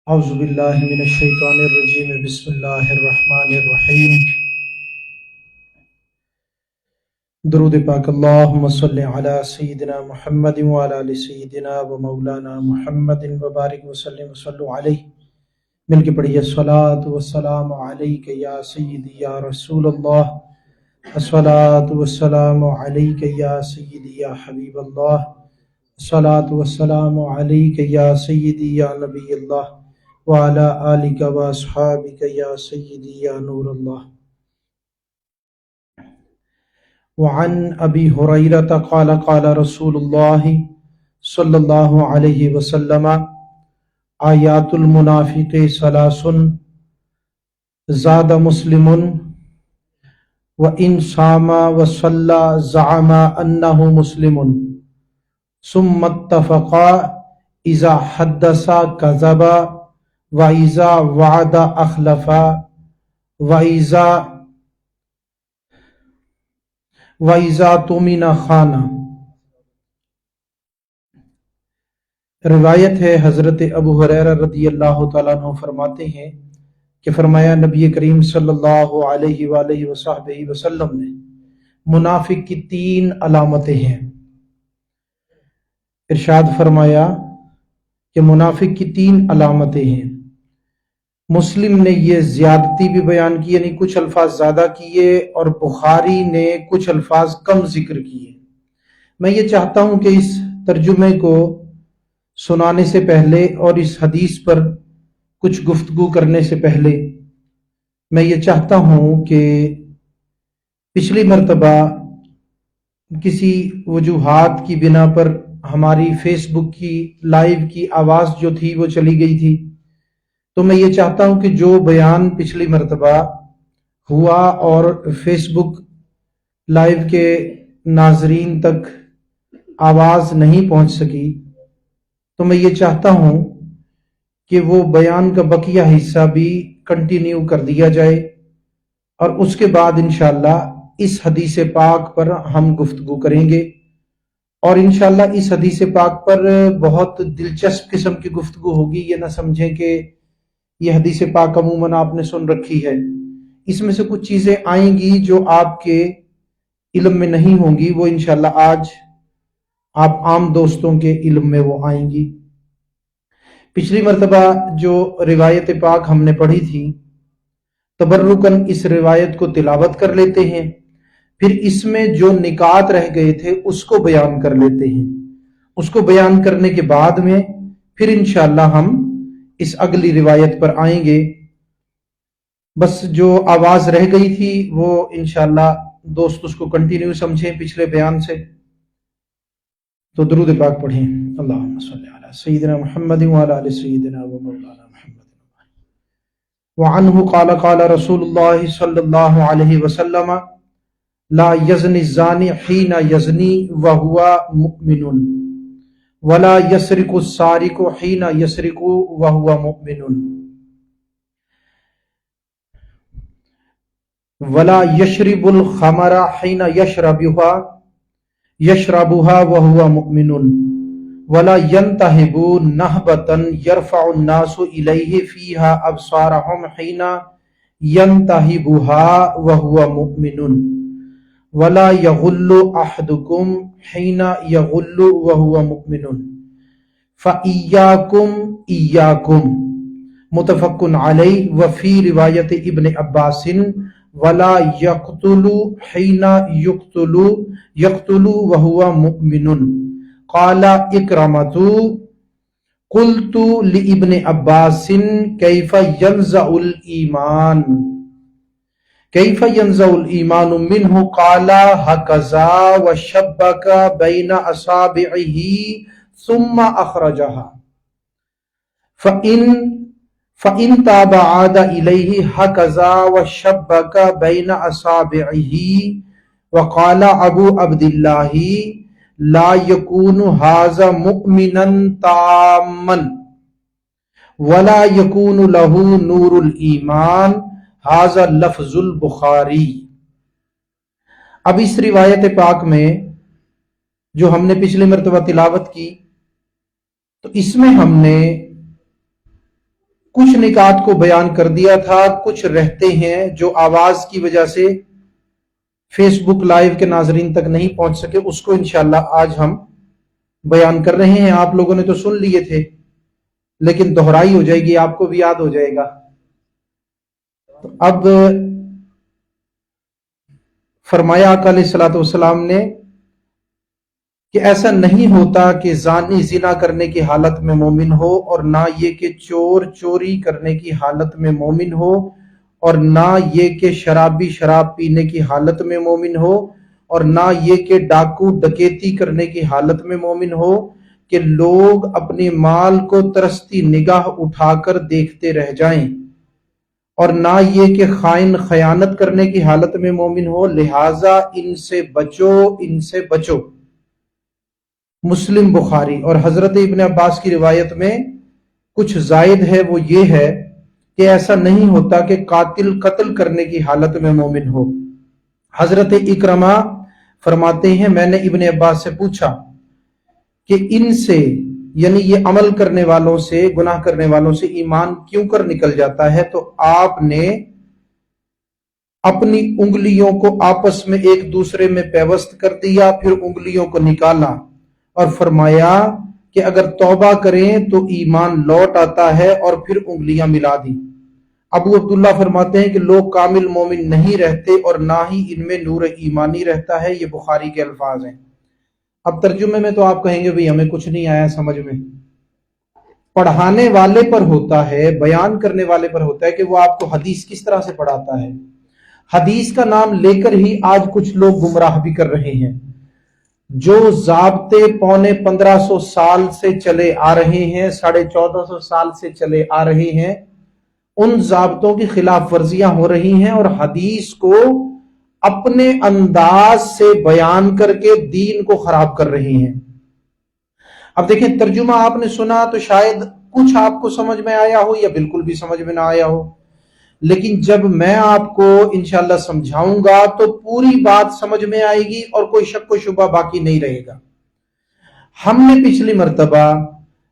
اعوذ باللہ من الشیطان الرجیم بسم اللہ الرحمن الرحیم درود پاک اللہم صلی علی سیدنا محمد وعلی آل سیدنا و مولانا محمد وبارک وسلم وصلو علیہ۔ مل کے پڑھیے الصلاۃ والسلام علیک یا سیدی یا رسول اللہ، الصلاۃ والسلام علیک یا سیدی یا حبیب اللہ، الصلاۃ والسلام علیک یا سیدی یا نبی اللہ وعلی آلک و اصحابک یا سیدی یا نور اللہ۔ وعن ابی ہریرہ قال قال رسول اللہ صلی اللہ علیہ وسلم آیات المنافق ثلاث زاد مسلم وإن صام وصلى زعم أنه مسلم ثم اتفقا إذا حدث كذب وَإِذَا وَعَدَ أَخْلَفَ وَإِذَا تُمِنَ خَانَ۔ روایت ہے حضرت ابو ہریرہ رضی اللہ تعالیٰ عنہ فرماتے ہیں کہ فرمایا نبی کریم صلی اللہ علیہ وآلہ وصحبہ وسلم نے منافق کی 3 علامتیں ہیں۔ ارشاد فرمایا کہ منافق کی 3 علامتیں ہیں۔ مسلم نے یہ زیادتی بھی بیان کی، یعنی کچھ الفاظ زیادہ کیے، اور بخاری نے کچھ الفاظ کم ذکر کیے۔ میں یہ چاہتا ہوں کہ اس ترجمے کو سنانے سے پہلے اور اس حدیث پر کچھ گفتگو کرنے سے پہلے میں یہ چاہتا ہوں کہ پچھلی مرتبہ کسی وجوہات کی بنا پر ہماری فیس بک کی لائیو کی آواز جو تھی وہ چلی گئی تھی، تو میں یہ چاہتا ہوں کہ جو بیان پچھلی مرتبہ ہوا اور فیس بک لائیو کے ناظرین تک آواز نہیں پہنچ سکی، تو میں یہ چاہتا ہوں کہ وہ بیان کا بقیہ حصہ بھی کنٹینیو کر دیا جائے، اور اس کے بعد انشاءاللہ اس حدیث پاک پر ہم گفتگو کریں گے۔ اور انشاءاللہ اس حدیث پاک پر بہت دلچسپ قسم کی گفتگو ہوگی۔ یہ نہ سمجھیں کہ یہ حدیث پاک عموماً آپ نے سن رکھی ہے، اس میں سے کچھ چیزیں آئیں گی جو آپ کے علم میں نہیں ہوں گی، وہ انشاءاللہ آج آپ عام دوستوں کے علم میں وہ آئیں گی۔ پچھلی مرتبہ جو روایت پاک ہم نے پڑھی تھی، تبرکاً اس روایت کو تلاوت کر لیتے ہیں، پھر اس میں جو نکات رہ گئے تھے اس کو بیان کر لیتے ہیں۔ اس کو بیان کرنے کے بعد میں پھر انشاءاللہ ہم اس اگلی روایت پر آئیں گے۔ بس جو آواز رہ گئی تھی وہ انشاءاللہ دوست اس کو کنٹینیو سمجھیں پچھلے بیان سے، تو درود پاک پڑھیں۔ اللہم صلی علی سیدنا محمد وعلی آل سیدنا و مولانا محمد۔ وعنہ قال قال رسول اللہ صلی اللہ علیہ وسلم لا یزنی الزانی حین یزنی وہو مؤمن ولا یسرق السارق حین یسرق وہو مؤمن ولا یشرب الخمر حین یشربها وہو مؤمن ولا ینتہب نہبۃ یرفع الناس الیہ فیہا ابصارہم حین ینتہبها وہو مؤمن ولا یغل احدکم حین یغل وہو مؤمن فإیاکم ایاکم متفق علیہ۔ وفی روایت ابن عباس ولا یقتل حین یقتل وہو مؤمن۔ قال اکرمۃ قلت لابن عباس کیف ینزع الایمان كيف ينزع الإيمان منه؟ قال هكذا وشبك بين أصابعه ثم أخرجها فإن تاب عاد إليه هكذا وشبك بين أصابعه۔ وقال أبو عبد الله لا يكون هذا مؤمنا تاما ولا يكون له نور الإيمان۔ ھذا لفظ البخاری۔ اب اس روایت پاک میں جو ہم نے پچھلی مرتبہ تلاوت کی، تو اس میں ہم نے کچھ نکات کو بیان کر دیا تھا، کچھ رہتے ہیں جو آواز کی وجہ سے فیس بک لائیو کے ناظرین تک نہیں پہنچ سکے، اس کو انشاءاللہ آج ہم بیان کر رہے ہیں۔ آپ لوگوں نے تو سن لیے تھے، لیکن دہرائی ہو جائے گی، آپ کو بھی یاد ہو جائے گا۔ تو اب فرمایا آقا علیہ الصلوۃ والسلام نے کہ ایسا نہیں ہوتا کہ زانی زنا کرنے کی حالت میں مومن ہو، اور نہ یہ کہ چور چوری کرنے کی حالت میں مومن ہو، اور نہ یہ کہ شرابی شراب پینے کی حالت میں مومن ہو، اور نہ یہ کہ ڈاکو ڈکیتی کرنے کی حالت میں مومن ہو، کہ لوگ اپنے مال کو ترستی نگاہ اٹھا کر دیکھتے رہ جائیں، اور نہ یہ کہ خائن خیانت کرنے کی حالت میں مومن ہو، لہٰذا ان سے بچو، ان سے بچو۔ مسلم بخاری۔ اور حضرت ابن عباس کی روایت میں کچھ زائد ہے، وہ یہ ہے کہ ایسا نہیں ہوتا کہ قاتل قتل کرنے کی حالت میں مومن ہو۔ حضرت اکرمہ فرماتے ہیں میں نے ابن عباس سے پوچھا کہ ان سے، یعنی یہ عمل کرنے والوں سے، گناہ کرنے والوں سے ایمان کیوں کر نکل جاتا ہے؟ تو آپ نے اپنی انگلیوں کو آپس میں ایک دوسرے میں پیوست کر دیا، پھر انگلیوں کو نکالا اور فرمایا کہ اگر توبہ کریں تو ایمان لوٹ آتا ہے، اور پھر انگلیاں ملا دی۔ ابو عبداللہ فرماتے ہیں کہ لوگ کامل مومن نہیں رہتے، اور نہ ہی ان میں نور ایمانی رہتا ہے۔ یہ بخاری کے الفاظ ہیں۔ اب ترجمے میں تو آپ کہیں گے بھئی ہمیں کچھ نہیں آیا سمجھ میں۔ پڑھانے والے پر ہوتا ہے، بیان کرنے والے پر ہوتا ہے کہ وہ آپ کو حدیث کس طرح سے پڑھاتا ہے۔ حدیث کا نام لے کر ہی آج کچھ لوگ گمراہ بھی کر رہے ہیں۔ جو ضابطے 1500 سال سے چلے آ رہے ہیں، 1450 سال سے چلے آ رہے ہیں، ان ضابطوں کی خلاف ورزیاں ہو رہی ہیں، اور حدیث کو اپنے انداز سے بیان کر کے دین کو خراب کر رہے ہیں۔ اب دیکھیں، ترجمہ آپ نے سنا تو شاید کچھ آپ کو سمجھ میں آیا ہو یا بالکل بھی سمجھ میں نہ آیا ہو، لیکن جب میں آپ کو انشاءاللہ سمجھاؤں گا تو پوری بات سمجھ میں آئے گی اور کوئی شک و شبہ باقی نہیں رہے گا۔ ہم نے پچھلی مرتبہ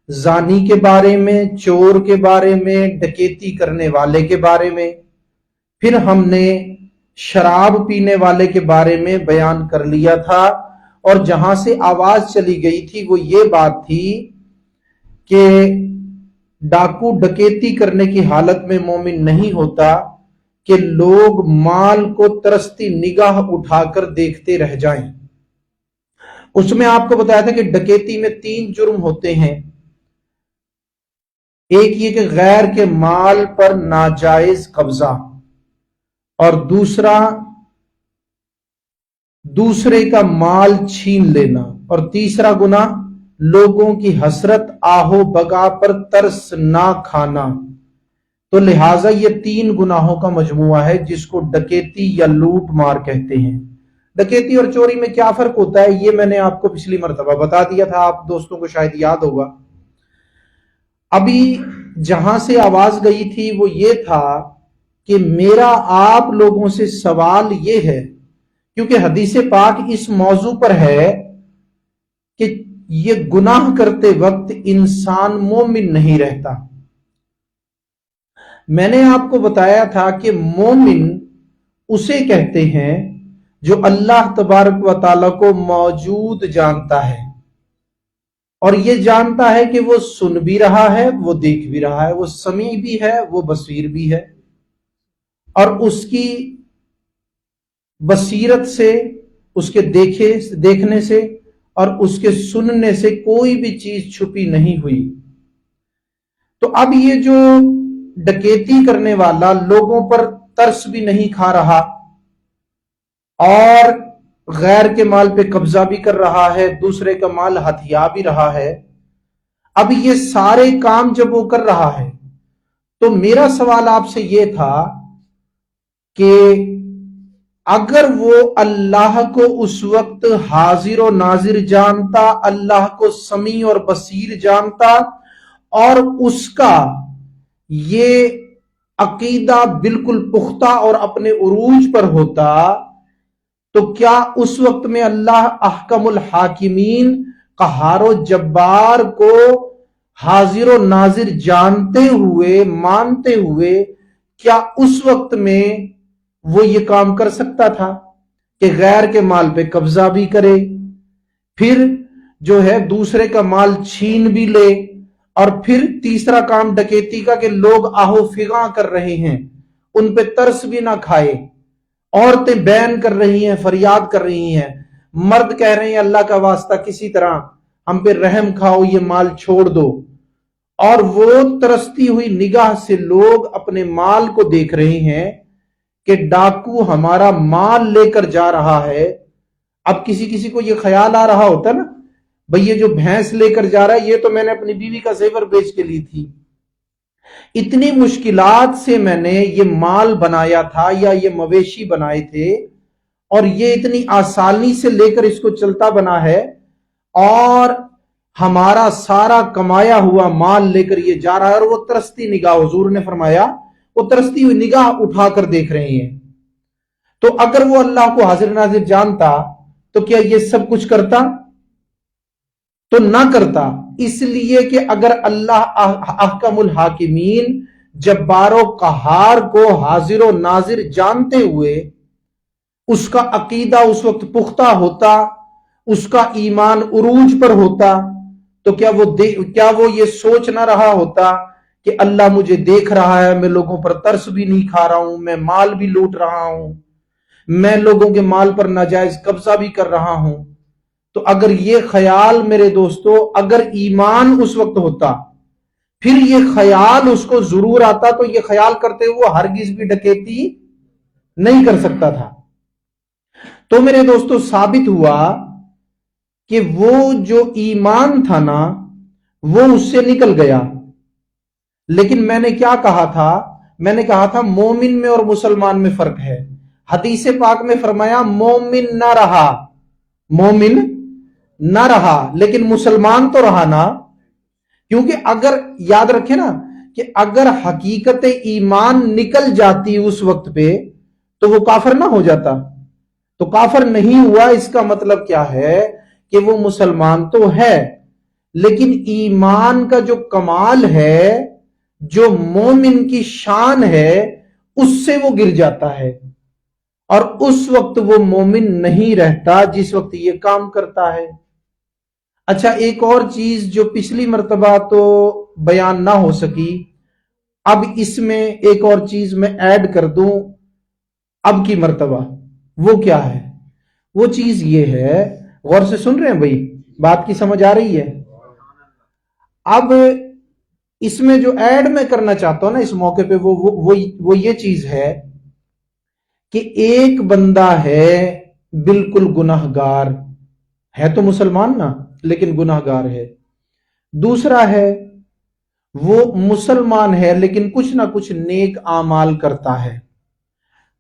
زانی کے بارے میں، چور کے بارے میں، ڈکیتی کرنے والے کے بارے میں، پھر ہم نے شراب پینے والے کے بارے میں بیان کر لیا تھا، اور جہاں سے آواز چلی گئی تھی وہ یہ بات تھی کہ ڈاکو ڈکیتی کرنے کی حالت میں مومن نہیں ہوتا کہ لوگ مال کو ترستی نگاہ اٹھا کر دیکھتے رہ جائیں۔ اس میں آپ کو بتایا تھا کہ ڈکیتی میں 3 جرم ہوتے ہیں۔ ایک یہ کہ غیر کے مال پر ناجائز قبضہ، اور دوسرے کا مال چھین لینا، اور تیسرا گناہ لوگوں کی حسرت آہو بگا پر ترس نہ کھانا۔ تو لہٰذا یہ 3 گناہوں کا مجموعہ ہے جس کو ڈکیتی یا لوٹ مار کہتے ہیں۔ ڈکیتی اور چوری میں کیا فرق ہوتا ہے یہ میں نے آپ کو پچھلی مرتبہ بتا دیا تھا، آپ دوستوں کو شاید یاد ہوگا۔ ابھی جہاں سے آواز گئی تھی وہ یہ تھا کہ میرا آپ لوگوں سے سوال یہ ہے، کیونکہ حدیث پاک اس موضوع پر ہے کہ یہ گناہ کرتے وقت انسان مومن نہیں رہتا۔ میں نے آپ کو بتایا تھا کہ مومن اسے کہتے ہیں جو اللہ تبارک و تعالیٰ کو موجود جانتا ہے، اور یہ جانتا ہے کہ وہ سن بھی رہا ہے، وہ دیکھ بھی رہا ہے، وہ سمیع بھی ہے، وہ بصیر بھی ہے، اور اس کی بصیرت سے، اس کے دیکھنے سے اور اس کے سننے سے کوئی بھی چیز چھپی نہیں ہوئی۔ تو اب یہ جو ڈکیتی کرنے والا لوگوں پر ترس بھی نہیں کھا رہا اور غیر کے مال پہ قبضہ بھی کر رہا ہے، دوسرے کا مال ہتھیا بھی رہا ہے، اب یہ سارے کام جب وہ کر رہا ہے تو میرا سوال آپ سے یہ تھا کہ اگر وہ اللہ کو اس وقت حاضر و ناظر جانتا، اللہ کو سمیع اور بصیر جانتا، اور اس کا یہ عقیدہ بالکل پختہ اور اپنے عروج پر ہوتا، تو کیا اس وقت میں اللہ احکم الحاکمین قہار و جبار کو حاضر و ناظر جانتے ہوئے مانتے ہوئے کیا اس وقت میں وہ یہ کام کر سکتا تھا کہ غیر کے مال پہ قبضہ بھی کرے، پھر جو ہے دوسرے کا مال چھین بھی لے، اور پھر تیسرا کام ڈکیتی کا کہ لوگ آہو فغاں کر رہے ہیں ان پہ ترس بھی نہ کھائے، عورتیں بین کر رہی ہیں، فریاد کر رہی ہیں، مرد کہہ رہے ہیں اللہ کا واسطہ کسی طرح ہم پہ رحم کھاؤ، یہ مال چھوڑ دو، اور وہ ترستی ہوئی نگاہ سے لوگ اپنے مال کو دیکھ رہے ہیں کہ ڈاکو ہمارا مال لے کر جا رہا ہے۔ اب کسی کو یہ خیال آ رہا ہوتا نا، بھئی یہ جو بھینس لے کر جا رہا ہے یہ تو میں نے اپنی بیوی کا زیور بیچ کے لی تھی، اتنی مشکلات سے میں نے یہ مال بنایا تھا یا یہ مویشی بنائے تھے، اور یہ اتنی آسانی سے لے کر اس کو چلتا بنا ہے، اور ہمارا سارا کمایا ہوا مال لے کر یہ جا رہا ہے، اور وہ ترستی نگاہ، حضور نے فرمایا وہ ترستی ہوئی نگاہ اٹھا کر دیکھ رہے ہیں۔ تو اگر وہ اللہ کو حاضر ناظر جانتا تو کیا یہ سب کچھ کرتا؟ تو نہ کرتا، اس لیے کہ اگر اللہ احکم الحاکمین جبار و قہار کو حاضر و ناظر جانتے ہوئے اس کا عقیدہ اس وقت پختہ ہوتا، اس کا ایمان عروج پر ہوتا، تو کیا وہ یہ سوچ نہ رہا ہوتا کہ اللہ مجھے دیکھ رہا ہے، میں لوگوں پر ترس بھی نہیں کھا رہا ہوں، میں مال بھی لوٹ رہا ہوں، میں لوگوں کے مال پر ناجائز قبضہ بھی کر رہا ہوں۔ تو اگر یہ خیال میرے دوستو، اگر ایمان اس وقت ہوتا، پھر یہ خیال اس کو ضرور آتا، تو یہ خیال کرتے ہوئے ہرگز بھی ڈکیتی نہیں کر سکتا تھا۔ تو میرے دوستو ثابت ہوا کہ وہ جو ایمان تھا نا وہ اس سے نکل گیا۔ لیکن میں نے کیا کہا تھا؟ میں نے کہا تھا مومن میں اور مسلمان میں فرق ہے۔ حدیث پاک میں فرمایا مومن نہ رہا، مومن نہ رہا لیکن مسلمان تو رہا نا، کیونکہ اگر یاد رکھے نا کہ اگر حقیقت ایمان نکل جاتی اس وقت پہ تو وہ کافر نہ ہو جاتا، تو کافر نہیں ہوا، اس کا مطلب کیا ہے کہ وہ مسلمان تو ہے، لیکن ایمان کا جو کمال ہے، جو مومن کی شان ہے، اس سے وہ گر جاتا ہے، اور اس وقت وہ مومن نہیں رہتا جس وقت یہ کام کرتا ہے۔ اچھا، ایک اور چیز جو پچھلی مرتبہ تو بیان نہ ہو سکی، اب اس میں ایک اور چیز میں ایڈ کر دوں اب کی مرتبہ، وہ کیا ہے؟ وہ چیز یہ ہے، غور سے سن رہے ہیں بھائی، بات کی سمجھ آ رہی ہے؟ اب اس میں جو ایڈ میں کرنا چاہتا ہوں نا اس موقع پہ وہ یہ چیز ہے کہ ایک بندہ ہے بالکل گناہگار ہے، تو مسلمان نا لیکن گناہگار ہے، دوسرا ہے وہ مسلمان ہے لیکن کچھ نہ کچھ نیک اعمال کرتا ہے،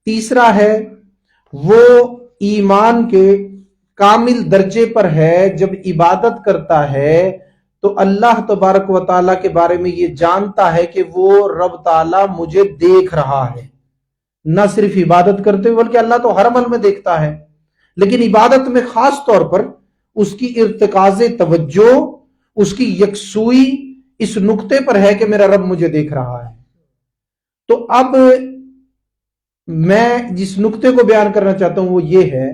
تیسرا ہے وہ ایمان کے کامل درجے پر ہے، جب عبادت کرتا ہے تو اللہ تبارک و تعالیٰ کے بارے میں یہ جانتا ہے کہ وہ رب تعالیٰ مجھے دیکھ رہا ہے، نہ صرف عبادت کرتے ہوئے بلکہ اللہ تو ہر عمل میں دیکھتا ہے، لیکن عبادت میں خاص طور پر اس کی ارتکاز توجہ، اس کی یکسوئی اس نقطے پر ہے کہ میرا رب مجھے دیکھ رہا ہے۔ تو اب میں جس نقطے کو بیان کرنا چاہتا ہوں وہ یہ ہے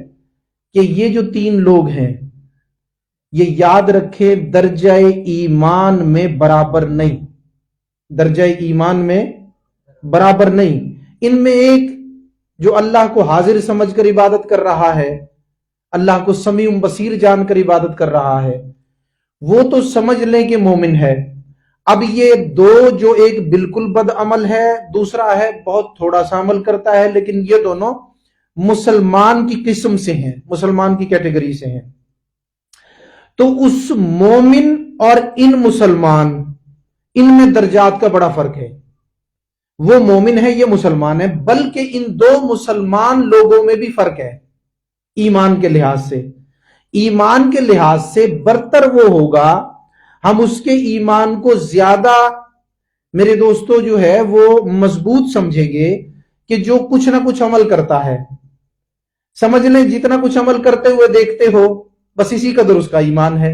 کہ یہ جو تین لوگ ہیں یہ یاد رکھے درجہ ایمان میں برابر نہیں، درجہ ایمان میں برابر نہیں۔ ان میں ایک جو اللہ کو حاضر سمجھ کر عبادت کر رہا ہے، اللہ کو سمیع بصیر جان کر عبادت کر رہا ہے، وہ تو سمجھ لیں کہ مومن ہے۔ اب یہ دو، جو ایک بالکل بد عمل ہے، دوسرا ہے بہت تھوڑا سا عمل کرتا ہے، لیکن یہ دونوں مسلمان کی قسم سے ہیں، مسلمان کی کیٹیگری سے ہیں۔ تو اس مومن اور ان مسلمان، ان میں درجات کا بڑا فرق ہے، وہ مومن ہے، یہ مسلمان ہے، بلکہ ان دو مسلمان لوگوں میں بھی فرق ہے ایمان کے لحاظ سے۔ ایمان کے لحاظ سے برتر وہ ہوگا، ہم اس کے ایمان کو زیادہ میرے دوستو جو ہے وہ مضبوط سمجھیں گے کہ جو کچھ نہ کچھ عمل کرتا ہے، سمجھ لیں جتنا کچھ عمل کرتے ہوئے دیکھتے ہو بس اسی قدر اس کا ایمان ہے۔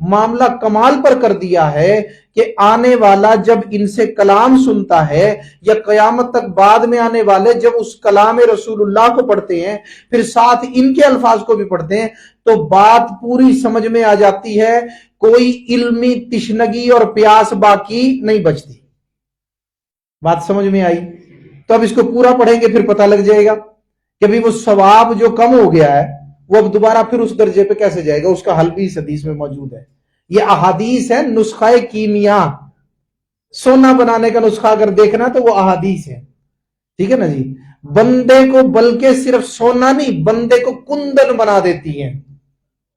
معاملہ کمال پر کر دیا ہے کہ آنے والا جب ان سے کلام سنتا ہے یا قیامت تک بعد میں آنے والے جب اس کلام رسول اللہ کو پڑھتے ہیں پھر ساتھ ان کے الفاظ کو بھی پڑھتے ہیں تو بات پوری سمجھ میں آ جاتی ہے، کوئی علمی تشنگی اور پیاس باقی نہیں بچتی۔ بات سمجھ میں آئی؟ تو اب اس کو پورا پڑھیں گے پھر پتہ لگ جائے گا کہ بھی وہ ثواب جو کم ہو گیا ہے وہ اب دوبارہ پھر اس درجے پہ کیسے جائے گا، اس کا حل بھی اس حدیث میں موجود ہے۔ یہ احادیث ہے نسخہ کیمیا، سونا بنانے کا نسخہ اگر دیکھنا تو وہ احادیث ہے، ٹھیک ہے نا جی۔ بندے کو بلکہ صرف سونا نہیں، بندے کو کندن بنا دیتی ہیں۔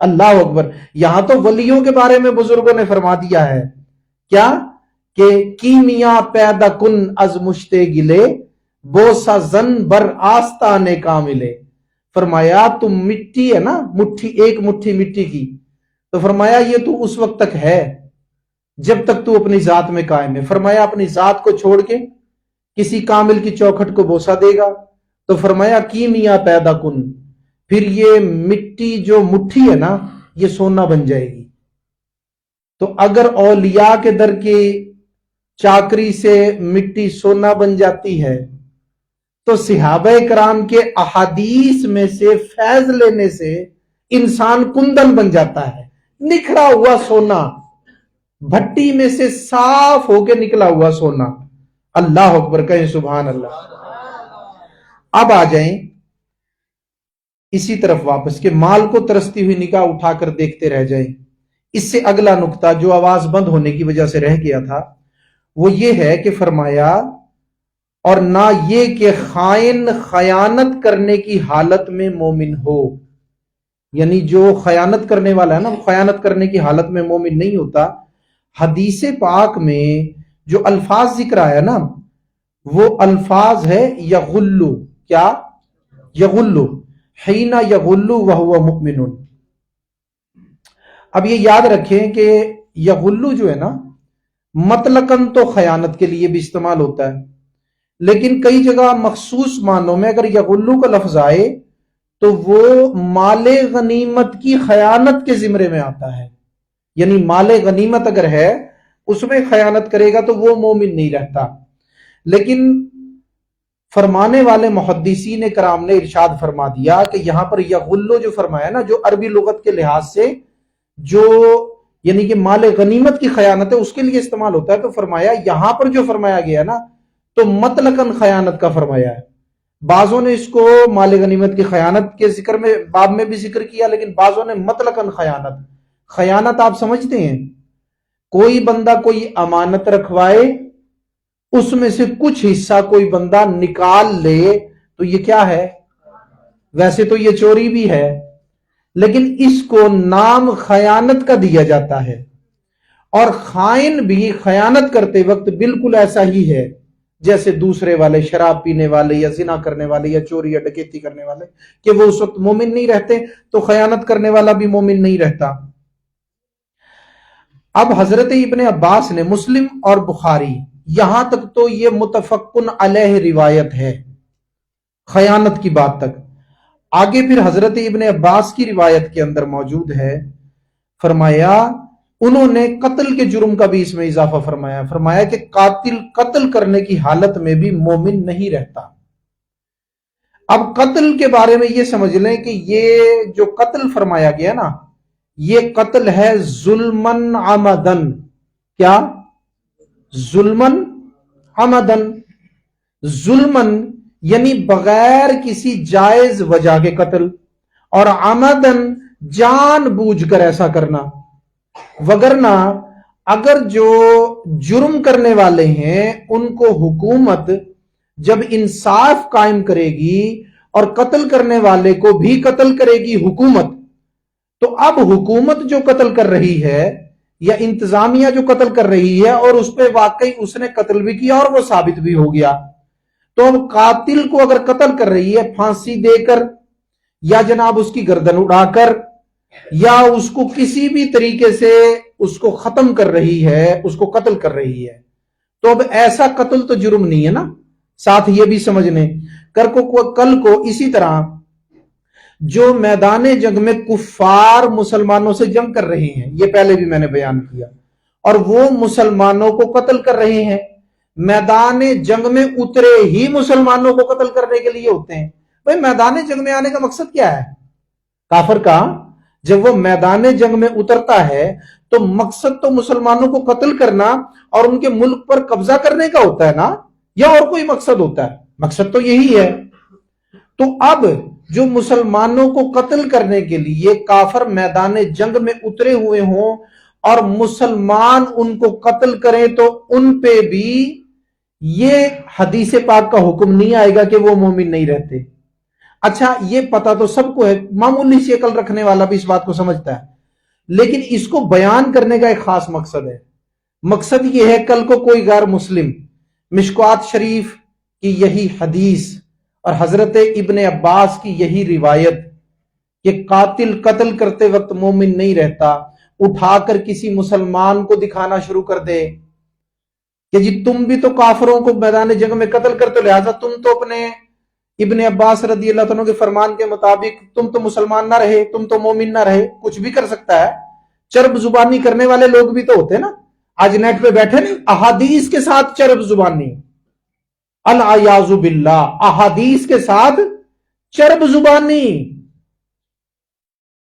اللہ اکبر۔ یہاں تو ولیوں کے بارے میں بزرگوں نے فرما دیا ہے کیا کہ کیمیا پیدا کن از مشتے گلے بوسا زن بر آستانے کاملے۔ فرمایا تم مٹی ہے نا، مٹھی ایک مٹھی مٹی کی، تو فرمایا یہ تو اس وقت تک ہے جب تک تو اپنی ذات میں قائم ہے۔ فرمایا اپنی ذات کو چھوڑ کے کسی کامل کی چوکھٹ کو بوسا دے گا تو فرمایا کیمیا پیدا کن، پھر یہ مٹی جو مٹھی ہے نا یہ سونا بن جائے گی۔ تو اگر اولیاء کے در کی چاکری سے مٹی سونا بن جاتی ہے تو صحابہ کرام کے احادیث میں سے فیض لینے سے انسان کندن بن جاتا ہے، نکھرا ہوا سونا، بھٹی میں سے صاف ہو کے نکلا ہوا سونا۔ اللہ اکبر کہیں سبحان اللہ۔ اب آ جائیں اسی طرف واپس کہ مال کو ترستی ہوئی نگاہ اٹھا کر دیکھتے رہ جائیں۔ اس سے اگلا نقطہ جو آواز بند ہونے کی وجہ سے رہ گیا تھا وہ یہ ہے کہ فرمایا اور نہ یہ کہ خائن خیانت کرنے کی حالت میں مومن ہو، یعنی جو خیانت کرنے والا ہے نا وہ خیانت کرنے کی حالت میں مومن نہیں ہوتا۔ حدیث پاک میں جو الفاظ ذکر آیا نا وہ الفاظ ہے یغلو، کیا؟ یغلو، حین یغلو وہو مؤمن۔ اب یہ یاد رکھیں کہ یغلو جو ہے نا مطلقاً تو خیانت کے لیے بھی استعمال ہوتا ہے، لیکن کئی جگہ مخصوص معنوں میں اگر یغلو کا لفظ آئے تو وہ مال غنیمت کی خیانت کے زمرے میں آتا ہے، یعنی مال غنیمت اگر ہے اس میں خیانت کرے گا تو وہ مومن نہیں رہتا۔ لیکن فرمانے والے محدثین کرام نے ارشاد فرما دیا کہ یہاں پر یغلو جو فرمایا نا جو عربی لغت کے لحاظ سے جو یعنی کہ مال غنیمت کی خیانت ہے اس کے لیے استعمال ہوتا ہے، تو فرمایا یہاں پر جو فرمایا گیا نا تو مطلقاً خیانت کا فرمایا ہے۔ بعضوں نے اس کو مال غنیمت کی خیانت کے ذکر میں باب میں بھی ذکر کیا، لیکن بعضوں نے مطلقاً خیانت آپ سمجھتے ہیں کوئی بندہ کوئی امانت رکھوائے اس میں سے کچھ حصہ کوئی بندہ نکال لے تو یہ کیا ہے؟ ویسے تو یہ چوری بھی ہے لیکن اس کو نام خیانت کا دیا جاتا ہے، اور خائن بھی خیانت کرتے وقت بالکل ایسا ہی ہے جیسے دوسرے والے شراب پینے والے یا زنا کرنے والے یا چوری یا ڈکیتی کرنے والے، کہ وہ اس وقت مومن نہیں رہتے، تو خیانت کرنے والا بھی مومن نہیں رہتا۔ اب حضرت ابن عباس نے مسلم اور بخاری یہاں تک تو یہ متفقن علیہ روایت ہے خیانت کی بات تک، آگے پھر حضرت ابن عباس کی روایت کے اندر موجود ہے، فرمایا انہوں نے قتل کے جرم کا بھی اس میں اضافہ فرمایا، فرمایا کہ قاتل قتل کرنے کی حالت میں بھی مومن نہیں رہتا۔ اب قتل کے بارے میں یہ سمجھ لیں کہ یہ جو قتل فرمایا گیا نا یہ قتل ہے ظلمن عمدن، کیا؟ ظلمن عمدن، ظلمن یعنی بغیر کسی جائز وجہ کے قتل، اور عمدن جان بوجھ کر ایسا کرنا، وگرنہ اگر جو جرم کرنے والے ہیں ان کو حکومت جب انصاف قائم کرے گی اور قتل کرنے والے کو بھی قتل کرے گی حکومت، تو اب حکومت جو قتل کر رہی ہے یا انتظامیہ جو قتل کر رہی ہے اور اس پہ واقعی اس نے قتل بھی کیا اور وہ ثابت بھی ہو گیا، تو اب قاتل کو اگر قتل کر رہی ہے پھانسی دے کر یا جناب اس کی گردن اڑا کر یا اس کو کسی بھی طریقے سے اس کو ختم کر رہی ہے، اس کو قتل کر رہی ہے، تو اب ایسا قتل تو جرم نہیں ہے نا۔ ساتھ یہ بھی سمجھ لیں کل کو اسی طرح جو میدان جنگ میں کفار مسلمانوں سے جنگ کر رہے ہیں، یہ پہلے بھی میں نے بیان کیا، اور وہ مسلمانوں کو قتل کر رہے ہیں، میدان جنگ میں اترے ہی مسلمانوں کو قتل کرنے کے لیے ہوتے ہیں۔ بھئی میدان جنگ میں آنے کا مقصد کیا ہے کافر کا؟ جب وہ میدان جنگ میں اترتا ہے تو مقصد تو مسلمانوں کو قتل کرنا اور ان کے ملک پر قبضہ کرنے کا ہوتا ہے نا، یا اور کوئی مقصد ہوتا ہے؟ مقصد تو یہی ہے۔ تو اب جو مسلمانوں کو قتل کرنے کے لیے کافر میدان جنگ میں اترے ہوئے ہوں اور مسلمان ان کو قتل کریں تو ان پہ بھی یہ حدیث پاک کا حکم نہیں آئے گا کہ وہ مومن نہیں رہتے۔ اچھا یہ پتا تو سب کو ہے، معمولی سی عقل رکھنے والا بھی اس بات کو سمجھتا ہے، لیکن اس کو بیان کرنے کا ایک خاص مقصد ہے۔ مقصد یہ ہے کل کو کوئی غیر مسلم مشکوات شریف کی یہی حدیث اور حضرت ابن عباس کی یہی روایت کہ قاتل قتل کرتے وقت مومن نہیں رہتا اٹھا کر کسی مسلمان کو دکھانا شروع کر دے کہ جی تم بھی تو کافروں کو میدان جنگ میں قتل کرتے، لہذا تم تو اپنے ابن عباس رضی اللہ عنہ کے فرمان کے مطابق تم تو مسلمان نہ رہے، تم تو مومن نہ رہے۔ کچھ بھی کر سکتا ہے، چرب زبانی کرنے والے لوگ بھی تو ہوتے نا، آج نیٹ پہ بیٹھے نہیں احادیث کے ساتھ چرب زبانی، العیاذ باللہ، احادیث کے ساتھ چرب زبانی۔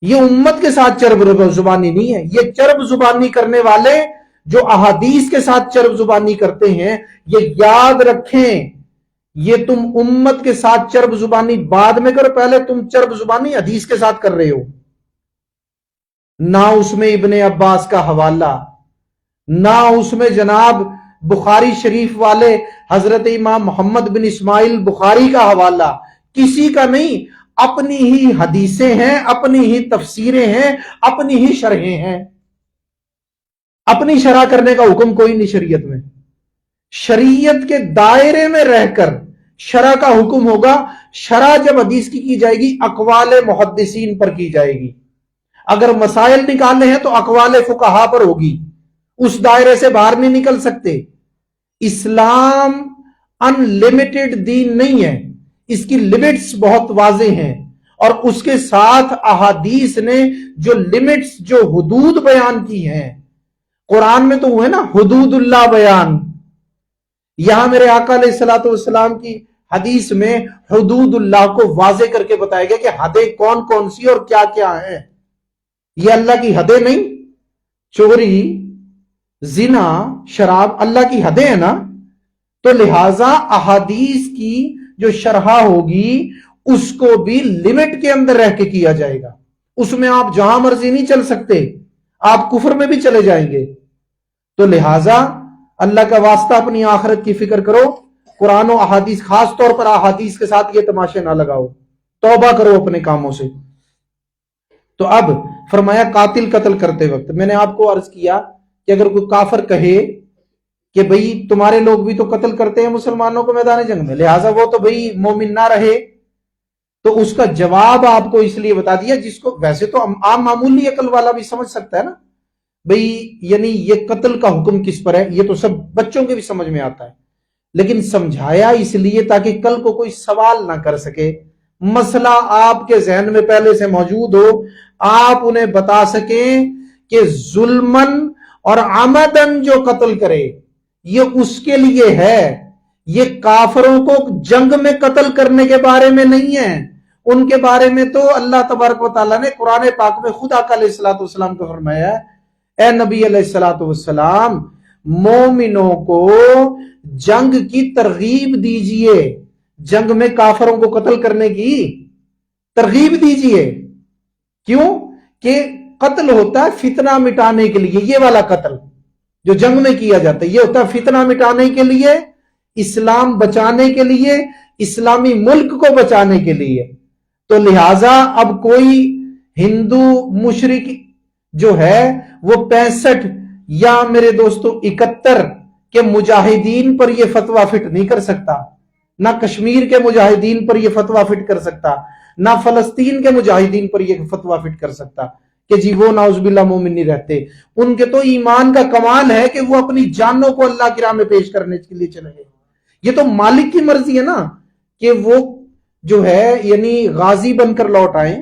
یہ امت کے ساتھ چرب زبانی نہیں ہے، یہ چرب زبانی کرنے والے جو احادیث کے ساتھ چرب زبانی کرتے ہیں، یہ یاد رکھیں یہ تم امت کے ساتھ چرب زبانی بعد میں کرو، پہلے تم چرب زبانی حدیث کے ساتھ کر رہے ہو۔ نہ اس میں ابن عباس کا حوالہ، نہ اس میں جناب بخاری شریف والے حضرت امام محمد بن اسماعیل بخاری کا حوالہ، کسی کا نہیں، اپنی ہی حدیثیں ہیں، اپنی ہی تفسیریں ہیں، اپنی ہی شرحیں ہیں۔ اپنی شرح کرنے کا حکم کوئی نہیں شریعت میں، شریعت کے دائرے میں رہ کر شرح کا حکم ہوگا۔ شرح جب حدیث کی جائے گی اقوال محدثین پر کی جائے گی، اگر مسائل نکالنے ہیں تو اقوال فقہا پر ہوگی، اس دائرے سے باہر نہیں نکل سکتے۔ اسلام ان لمیٹڈ دین نہیں ہے، اس کی لمٹس بہت واضح ہیں، اور اس کے ساتھ احادیث نے جو لمٹس، جو حدود بیان کی ہیں، قرآن میں تو ہوئے نا حدود اللہ بیان، یہاں میرے آقا علیہ الصلوۃ والسلام کی حدیث میں حدود اللہ کو واضح کر کے بتایا گیا کہ حدیں کون کون سی اور کیا کیا ہیں۔ یہ اللہ کی حدیں نہیں، چوری، زنا، شراب اللہ کی حدیں ہیں نا، تو لہٰذا احادیث کی جو شرح ہوگی اس کو بھی لمٹ کے اندر رہ کے کیا جائے گا، اس میں آپ جہاں مرضی نہیں چل سکتے، آپ کفر میں بھی چلے جائیں گے۔ تو لہٰذا اللہ کا واسطہ اپنی آخرت کی فکر کرو، قرآن و احادیث، خاص طور پر احادیث کے ساتھ یہ تماشے نہ لگاؤ، توبہ کرو اپنے کاموں سے۔ تو اب فرمایا قاتل قتل کرتے وقت، میں نے آپ کو عرض کیا کہ اگر کوئی کافر کہے کہ بھئی تمہارے لوگ بھی تو قتل کرتے ہیں مسلمانوں کو میدان جنگ میں، لہٰذا وہ تو بھئی مومن نہ رہے، تو اس کا جواب آپ کو اس لیے بتا دیا جس کو ویسے تو عام معمولی عقل والا بھی سمجھ سکتا ہے نا، بھئی یعنی یہ قتل کا حکم کس پر ہے، یہ تو سب بچوں کے بھی سمجھ میں آتا ہے، لیکن سمجھایا اس لیے تاکہ کل کو کوئی سوال نہ کر سکے، مسئلہ آپ کے ذہن میں پہلے سے موجود ہو، آپ انہیں بتا سکیں کہ ظلمن اور عمدن جو قتل کرے یہ اس کے لیے ہے، یہ کافروں کو جنگ میں قتل کرنے کے بارے میں نہیں ہے، ان کے بارے میں تو اللہ تبارک و تعالیٰ نے قرآن پاک میں خود آقا علیہ الصلوۃ والسلام کو فرمایا ہے، اے نبی علیہ الصلوۃ والسلام مومنوں کو جنگ کی ترغیب دیجئے، جنگ میں کافروں کو قتل کرنے کی ترغیب دیجئے۔ کیوں کہ قتل ہوتا ہے فتنہ مٹانے کے لیے، یہ والا قتل جو جنگ میں کیا جاتا ہے یہ ہوتا ہے فتنہ مٹانے کے لیے، اسلام بچانے کے لیے، اسلامی ملک کو بچانے کے لیے۔ تو لہٰذا اب کوئی ہندو مشرک جو ہے وہ 65 یا میرے دوستو 71 کے مجاہدین پر یہ فتویٰ فٹ نہیں کر سکتا، نہ کشمیر کے مجاہدین پر یہ فتویٰ فٹ کر سکتا، نہ فلسطین کے مجاہدین پر یہ فتویٰ فٹ کر سکتا کہ جی وہ نعوذ باللہ مومن نہیں رہتے۔ ان کے تو ایمان کا کمال ہے کہ وہ اپنی جانوں کو اللہ کی راہ میں پیش کرنے کے لیے چلے گئے۔ یہ تو مالک کی مرضی ہے نا کہ وہ جو ہے یعنی غازی بن کر لوٹ آئیں،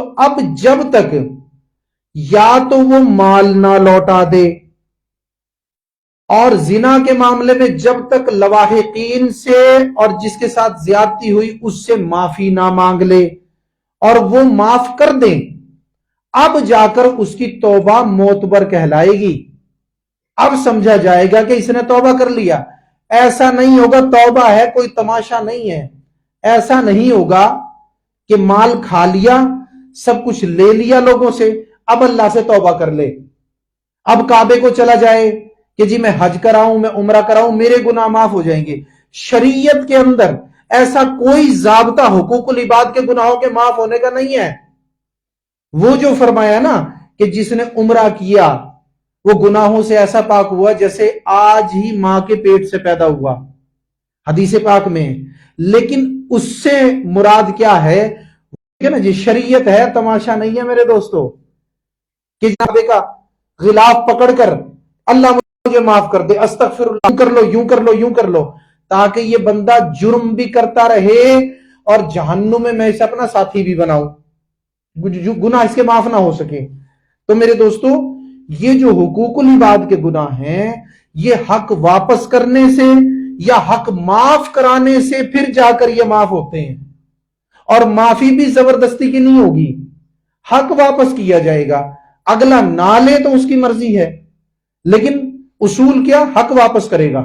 تو اب جب تک یا تو وہ مال نہ لوٹا دے اور زنا کے معاملے میں جب تک لواحقین سے اور جس کے ساتھ زیادتی ہوئی اس سے معافی نہ مانگ لے اور وہ معاف کر دیں، اب جا کر اس کی توبہ معتبر کہلائے گی، اب سمجھا جائے گا کہ اس نے توبہ کر لیا۔ ایسا نہیں ہوگا توبہ ہے کوئی تماشا نہیں ہے، ایسا نہیں ہوگا کہ مال کھا لیا، سب کچھ لے لیا لوگوں سے، اب اللہ سے توبہ کر لے، اب کعبے کو چلا جائے کہ جی میں حج کراؤں، میں عمرہ کراؤں، میرے گناہ معاف ہو جائیں گے۔ شریعت کے اندر ایسا کوئی ضابطہ حقوق العباد کے گناہوں کے معاف ہونے کا نہیں ہے۔ وہ جو فرمایا نا کہ جس نے عمرہ کیا وہ گناہوں سے ایسا پاک ہوا جیسے آج ہی ماں کے پیٹ سے پیدا ہوا، حدیث پاک میں، لیکن اس سے مراد کیا ہے نا جی، شریعت ہے، تماشا نہیں ہے میرے دوستو کہ جنابے کا غلاف پکڑ کر اللہ مجھے معاف کر دے، استغفر اللہ، یوں کر لو، یوں کر لو، یوں کر لو، تاکہ یہ بندہ جرم بھی کرتا رہے اور جہنم میں اسے اپنا ساتھی بھی بناؤں، گناہ اس کے معاف نہ ہو سکے۔ تو میرے دوستو یہ جو حقوق العباد کے گناہ ہیں، یہ حق واپس کرنے سے یا حق معاف کرانے سے پھر جا کر یہ معاف ہوتے ہیں، اور معافی بھی زبردستی کی نہیں ہوگی، حق واپس کیا جائے گا، اگلا نہ لے تو اس کی مرضی ہے، لیکن اصول کیا، حق واپس کرے گا۔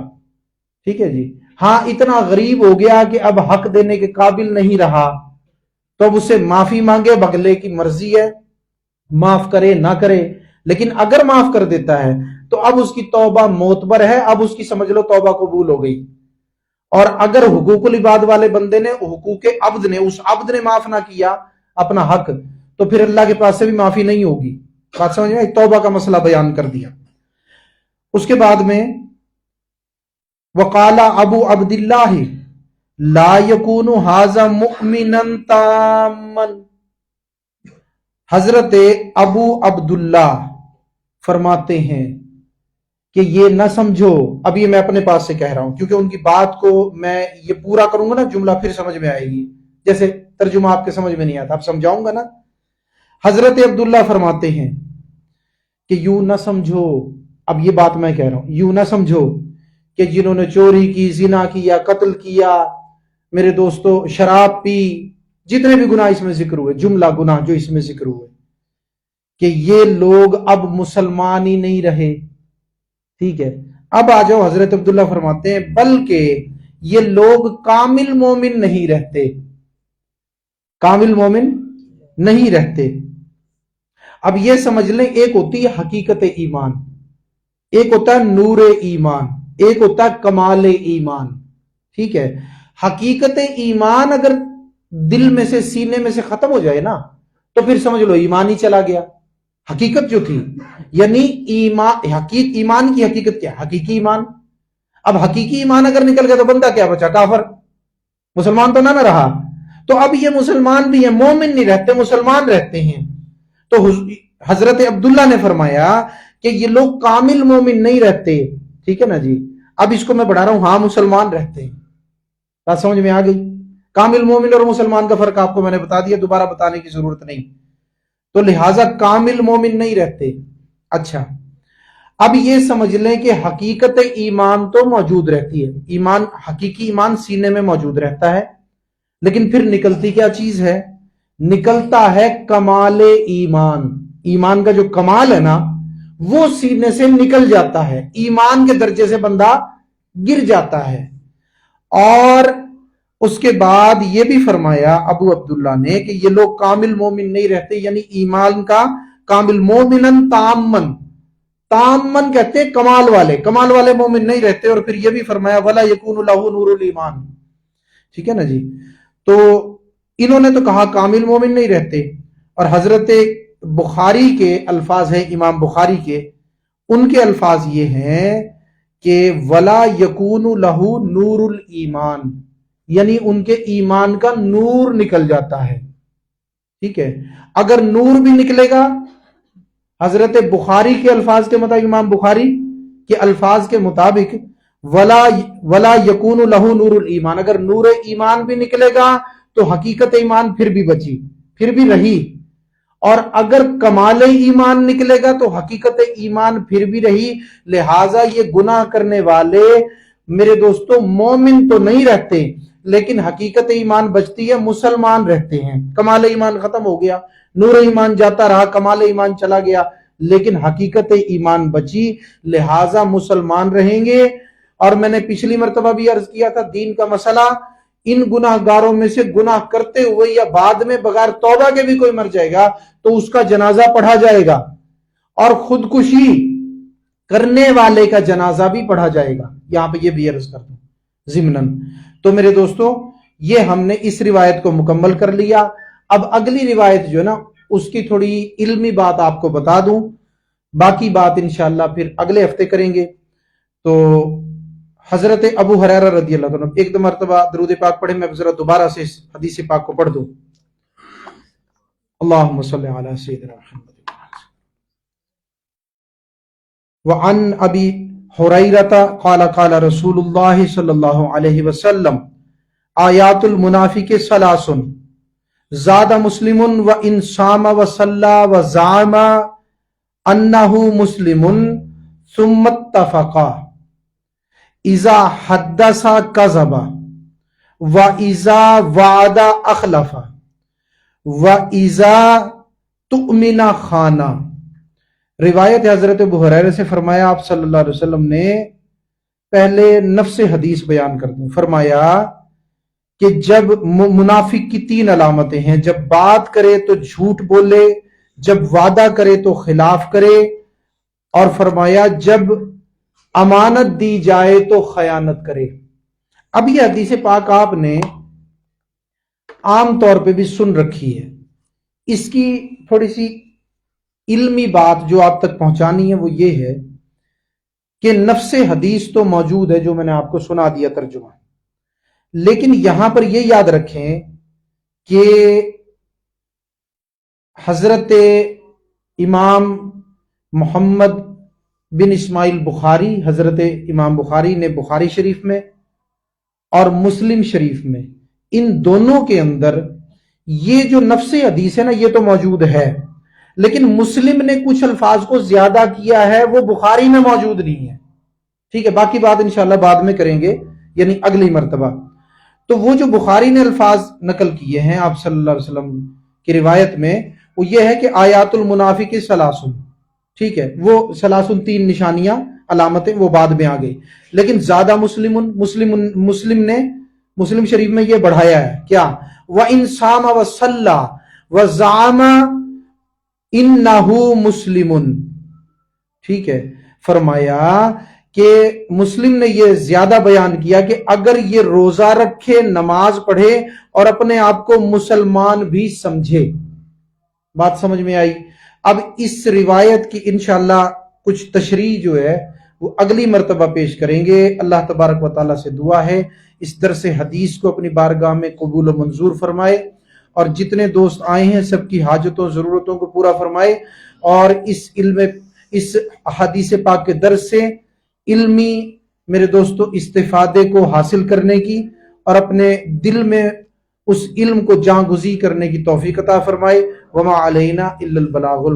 ٹھیک ہے جی، ہاں اتنا غریب ہو گیا کہ اب حق دینے کے قابل نہیں رہا تو اب اسے معافی مانگے، بغلے کی مرضی ہے، معاف کرے نہ کرے، لیکن اگر معاف کر دیتا ہے تو اب اس کی توبہ معتبر ہے، اب اس کی سمجھ لو توبہ قبول ہو گئی۔ اور اگر حقوق العباد والے بندے نے، حقوق عبد نے، اس عبد نے معاف نہ کیا اپنا حق، تو پھر اللہ کے پاس سے بھی معافی نہیں ہوگی۔ بات سمجھ میں؟ توبہ کا مسئلہ بیان کر دیا۔ اس کے بعد میں وقال ابو عبد اللہ لا یکون ھذا مؤمنا تاما، حضرت ابو عبداللہ فرماتے ہیں کہ یہ نہ سمجھو، اب یہ میں اپنے پاس سے کہہ رہا ہوں کیونکہ ان کی بات کو میں یہ پورا کروں گا نا جملہ پھر سمجھ میں آئے گی، جیسے ترجمہ آپ کے سمجھ میں نہیں آتا، اب سمجھاؤں گا نا۔ حضرت عبداللہ فرماتے ہیں کہ یوں نہ سمجھو، اب یہ بات میں کہہ رہا ہوں، یوں نہ سمجھو کہ جنہوں نے چوری کی، زنا کیا، قتل کیا، میرے دوستو شراب پی، جتنے بھی گناہ اس میں ذکر ہوئے، جملہ گناہ جو اس میں ذکر ہوئے، کہ یہ لوگ اب مسلمان ہی نہیں رہے۔ ٹھیک ہے، اب آ جاؤ، حضرت عبداللہ فرماتے ہیں بلکہ یہ لوگ کامل مومن نہیں رہتے، کامل مومن نہیں رہتے۔ اب یہ سمجھ لیں، ایک ہوتی ہے حقیقت ایمان، ایک ہوتا ہے نور ایمان، ایک ہوتا ہے کمال ایمان۔ ٹھیک ہے، حقیقت ایمان اگر دل میں سے، سینے میں سے ختم ہو جائے نا تو پھر سمجھ لو ایمان ہی چلا گیا۔ حقیقت جو تھی، یعنی ایمان کی حقیقت کیا؟ حقیقی ایمان۔ اب حقیقی ایمان اگر نکل گیا تو بندہ کیا بچا؟ کافر، مسلمان تو نہ رہا۔ تو اب یہ مسلمان بھی ہیں، مومن نہیں رہتے، مسلمان رہتے ہیں۔ تو حضرت عبداللہ نے فرمایا کہ یہ لوگ کامل مومن نہیں رہتے۔ ٹھیک ہے نا جی، اب اس کو میں بڑھا رہا ہوں، ہاں مسلمان رہتے ہیں۔ بات سمجھ میں آ گئی؟ کامل مومن اور مسلمان کا فرق آپ کو میں نے بتا دیا، دوبارہ بتانے کی ضرورت نہیں۔ تو لہٰذا کامل مومن نہیں رہتے۔ اچھا، اب یہ سمجھ لیں کہ حقیقت ایمان تو موجود رہتی ہے، ایمان، حقیقی ایمان سینے میں موجود رہتا ہے، لیکن پھر نکلتی کیا چیز ہے؟ نکلتا ہے کمال ایمان۔ ایمان کا جو کمال ہے نا وہ سینے سے نکل جاتا ہے، ایمان کے درجے سے بندہ گر جاتا ہے۔ اور اس کے بعد یہ بھی فرمایا ابو عبداللہ نے کہ یہ لوگ کامل مومن نہیں رہتے، یعنی ایمان کا کامل، مومنن تامن، تامن کہتے ہیں کمال والے، کمال والے مومن نہیں رہتے۔ اور پھر یہ بھی فرمایا ولا یکون لہ نور الایمان۔ ٹھیک ہے نا جی، تو انہوں نے تو کہا کامل مومن نہیں رہتے، اور حضرت بخاری کے الفاظ ہیں، امام بخاری کے، ان کے الفاظ یہ ہیں کہ ولا یکون لہ نور الایمان، یعنی ان کے ایمان کا نور نکل جاتا ہے۔ ٹھیک ہے، اگر نور بھی نکلے گا، حضرت بخاری کے الفاظ کے مطابق، امام بخاری کے الفاظ کے مطابق ولا یکون لہ نور الایمان، اگر نور ایمان بھی نکلے گا تو حقیقت ایمان پھر بھی بچی، پھر بھی رہی، اور اگر کمال ایمان نکلے گا تو حقیقت ایمان پھر بھی رہی. لہٰذا یہ گناہ کرنے والے میرے دوستوں مومن تو نہیں رہتے لیکن حقیقت ایمان بچتی ہے, مسلمان رہتے ہیں. کمال ایمان ختم ہو گیا, نور ایمان جاتا رہا, کمال ایمان چلا گیا, لیکن حقیقت ایمان بچی, لہٰذا مسلمان رہیں گے. اور میں نے پچھلی مرتبہ بھی عرض کیا تھا, دین کا مسئلہ ان گناہ گاروں میں سے گناہ کرتے ہوئے یا بعد میں بغیر توبہ کے بھی کوئی مر جائے گا تو اس کا جنازہ پڑھا جائے گا, اور خودکشی کرنے والے کا جنازہ بھی پڑھا جائے گا. یہاں پہ یہ بھی عرض کر دوں ضمناً. تو میرے دوستوں یہ ہم نے اس روایت کو مکمل کر لیا. اب اگلی روایت جو ہے نا اس کی تھوڑی علمی بات آپ کو بتا دوں, باقی بات انشاءاللہ پھر اگلے ہفتے کریں گے. تو حضرت ابو ہریرہ رضی اللہ عنہ, ایک دو مرتبہ درود پاک پڑھیں, میں ذرا دوبارہ سے اس حدیث پاک کو پڑھ دوں. اللہم صلی علی سیدنا محمد. وعن ابی ہریرہ قال قال رسول اللہ صلی اللہ علیہ وسلم آیات المنافق ثلاث زاد مسلم و ان صام و صلی و زعم انہ مسلم ثم اتفقا اذا حدث کذب و اذا وعد اخلف و اذا تؤمن خانا. روایت حضرت ابو ہریرہ سے فرمایا آپ صلی اللہ علیہ وسلم نے, پہلے نفس حدیث بیان کر دوں, فرمایا کہ جب منافق کی تین علامتیں ہیں, جب بات کرے تو جھوٹ بولے, جب وعدہ کرے تو خلاف کرے, اور فرمایا جب امانت دی جائے تو خیانت کرے. اب یہ حدیث پاک آپ نے عام طور پہ بھی سن رکھی ہے, اس کی تھوڑی سی علمی بات جو آپ تک پہنچانی ہے وہ یہ ہے کہ نفس حدیث تو موجود ہے جو میں نے آپ کو سنا دیا ترجمہ, لیکن یہاں پر یہ یاد رکھیں کہ حضرت امام محمد بن اسماعیل بخاری, حضرت امام بخاری نے بخاری شریف میں اور مسلم شریف میں, ان دونوں کے اندر یہ جو نفس حدیث ہے نا یہ تو موجود ہے, لیکن مسلم نے کچھ الفاظ کو زیادہ کیا ہے, وہ بخاری میں موجود نہیں ہے. ٹھیک ہے, باقی بات انشاءاللہ بعد میں کریں گے, یعنی اگلی مرتبہ. تو وہ جو بخاری نے الفاظ نقل کیے ہیں آپ صلی اللہ علیہ وسلم کی روایت میں, وہ یہ ہے کہ آیات المنافق ثلاث, ٹھیک ہے, وہ ثلاث تین نشانیاں علامتیں وہ بعد میں آ گئی, لیکن زیادہ مسلم نے مسلم شریف میں یہ بڑھایا ہے کیا, وَإِن صَامَ وَصَلَّى وَزَعَمَ إِنَّهُ مُسْلِمٌ. ٹھیک ہے, فرمایا کہ مسلم نے یہ زیادہ بیان کیا کہ اگر یہ روزہ رکھے, نماز پڑھے اور اپنے آپ کو مسلمان بھی سمجھے. بات سمجھ میں آئی؟ اب اس روایت کی انشاءاللہ کچھ تشریح جو ہے وہ اگلی مرتبہ پیش کریں گے. اللہ تبارک و تعالیٰ سے دعا ہے اس درس حدیث کو اپنی بارگاہ میں قبول و منظور فرمائے, اور جتنے دوست آئے ہیں سب کی حاجتوں ضرورتوں کو پورا فرمائے, اور اس حدیث پاک کے درس سے علمی میرے دوستو استفادے کو حاصل کرنے کی اور اپنے دل میں اس علم کو جاں گزی کرنے کی توفیق عطا فرمائے. وما علینا الا البلاغ